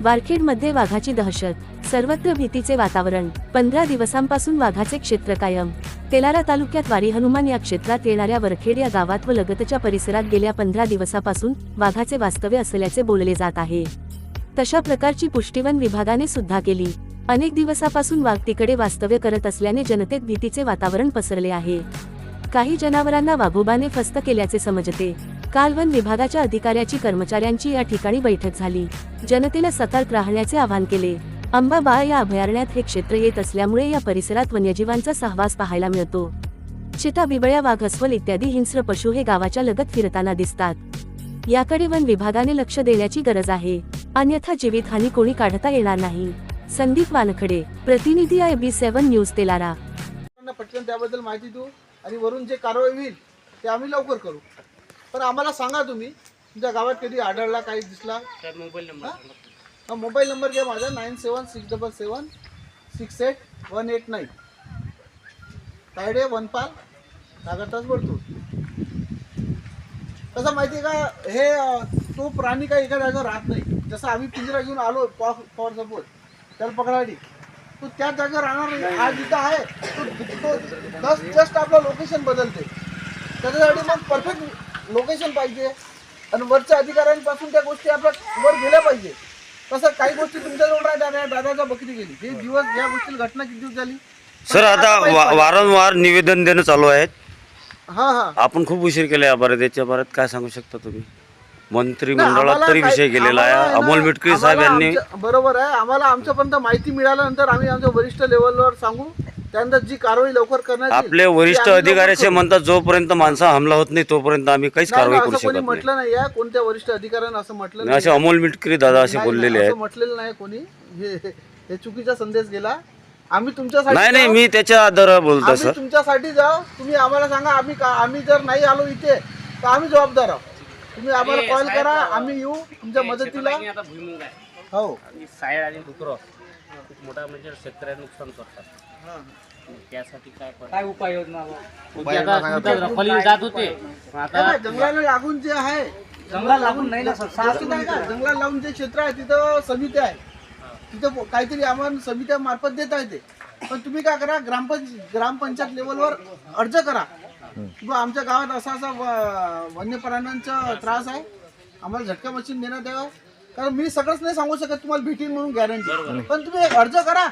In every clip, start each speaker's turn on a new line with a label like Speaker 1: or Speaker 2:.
Speaker 1: वारखेडमध्ये वाघाची दहशत, सर्वत्र भीतीचे वातावरण. 15 दिवसांपासून वाघाचे क्षेत्र कायम. तेलारा तालुक्यात वारी हनुमान या क्षेत्रात येणाऱ्या वरखेड या गावात व लगतच्या परिसरात गेल्या 15 दिवसापासून वाघाचे वास्तव्य असल्याचे बोलले जात आहे. तशा प्रकारची पुष्टी वन विभागाने सुद्धा केली. अनेक दिवसापासून वाघ तिकडे वास्तव्य करत असल्याने जनतेत भीतीचे वातावरण पसरले आहे. काही जनावरांना वाघोबाने फस्त केल्याचे समजते. काल वन विभागाच्या अधिकाऱ्याची कर्मचाऱ्यांची या ठिकाणी बैठक झाली. जनतेला सतर्क राहण्याचे आवाहन केले. अंबाबाळ या अभयारण्यात हे क्षेत्र येत असल्यामुळे या परिसरात वन्यजीवांचा सहवास पाहायला मिळतो. चिता, बिबळ्या, वाघ, अस्वल इत्यादी हिंस्र पशु हे गावाच्या लगत फिरताना दिसतात. याकडे वन विभागाने लक्ष देण्याची गरज आहे, अन्यथा जीवितहानी कोणी काढता येणार नाही. संदीप वानखडे, प्रतिनिधी IB7 न्यूज तेलारा.
Speaker 2: पटकन त्याबद्दल माहिती देऊ आणि वरून जे कारवाई होईल ते आम्ही लवकर करू. पण आम्हाला सांगा तुम्ही तुमच्या गावात कधी आढळला, काही दिसला? मोबाईल नंबर घ्या माझा 9767768189. तायडे वनपाल नागरतास बोलतो. कसं माहिती आहे का, हे तो प्राणी काही एका जागेवर राहत नाही. जसं आम्ही पिंजरा घेऊन आलो फॉर सपोज त्याला पकडायला, तो त्याच जागेवर राहणार नाही. आज इथं आहे तो जस्ट आपलं लोकेशन बदलते. त्याच्यासाठी मग परफेक्ट लोकेशन पाहिजे आणि वरच्या अधिकाऱ्यांपासून त्या गोष्टी आपल्या वर गेल्या पाहिजे. तसं काही गोष्टी तुमच्याजवळ राहत्या, दादाचा बकरी गेली, हे दिवस या गोष्टीला घटना किती दिवस झाली
Speaker 3: सर? आता वारंवार निवेदन देणं चालू आहेत.
Speaker 2: हां
Speaker 3: आपण खूप उशीर केला याबाबत. याच्याबाबत काय सांगू शकता तुम्ही? मंत्रिमंडळात तरी विषय गेलेला आहे. अमोल मिटकरी साहेब यांनी,
Speaker 2: बरोबर आहे, आम्हाला आमच्यापर्यंत माहिती मिळाल्यानंतर आम्ही आमच्या वरिष्ठ लेवलवर सांगू, त्यानंतर जी कारवाई लवकर करण्यात येईल.
Speaker 3: आपले वरिष्ठ अधिकाऱ्याचे म्हणतात जोपर्यंत माणसा हमला होत नाही तोपर्यंत आम्ही काहीच कारवाई करू शकत
Speaker 2: कोणी
Speaker 3: नाही.
Speaker 2: म्हटलं नाही आहे, कोणत्या वरिष्ठ अधिकाऱ्यांना असं म्हटलं नाही.
Speaker 3: असे अमोल मिटकरी दादा असे बोललेले आहेत.
Speaker 2: म्हटलेलं नाही कोणी. हे चुकीचा संदेश गेला. आम्ही तुमच्यासाठी
Speaker 3: नाही, मी त्याच्या आधारावर बोलतो सर.
Speaker 2: तुमच्यासाठी जाऊ, तुम्ही आम्हाला सांगा. आम्ही जर नाही आलो इथे तर आम्ही जबाबदार आहोत. तुम्ही आम्हाला कॉल करा, आम्ही येऊ तुमच्या मदतीला. हो,
Speaker 4: सायड आणि डुकर खूप मोठा म्हणजे शेतकऱ्यांना नुकसान करतात. त्यासाठी काय उपाययोजना जात होते. आता
Speaker 2: जंगलाला लागून जे आहे,
Speaker 4: जंगलाला लागून नाही ना सर,
Speaker 2: जंगलाला लागून जे क्षेत्र आहे तिथं समिती आहे, तिथं काहीतरी आम्हाला समित्या मार्फत देता येते. पण तुम्ही काय करा, ग्रामपंचायत लेवलवर अर्ज करा. आमच्या गावात असा वन्य प्राण्यांचा त्रास आहे, आम्हाला झटका मशीन देण्यात यावं. कारण मी सगळंच नाही सांगू शकत तुम्हाला भेटीन म्हणून गॅरंटी. पण तुम्ही अर्ज करा.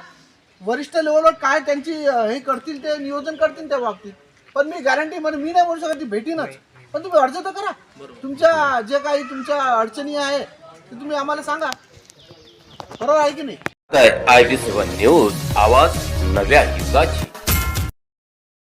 Speaker 2: वरिष्ठ लेवलवर काय त्यांची हे करतील, ते नियोजन करतील त्या बाबतीत. पण मी गॅरंटी मी नाही बोलू शकत ती भेटीनच. पण तुम्ही अर्ज तर करा. तुमच्या जे काही तुमच्या अडचणी आहे ते तुम्ही आम्हाला सांगा. बरोबर आहे की नाही?
Speaker 5: IB7 न्यूज, आवाज नव्या युगाची.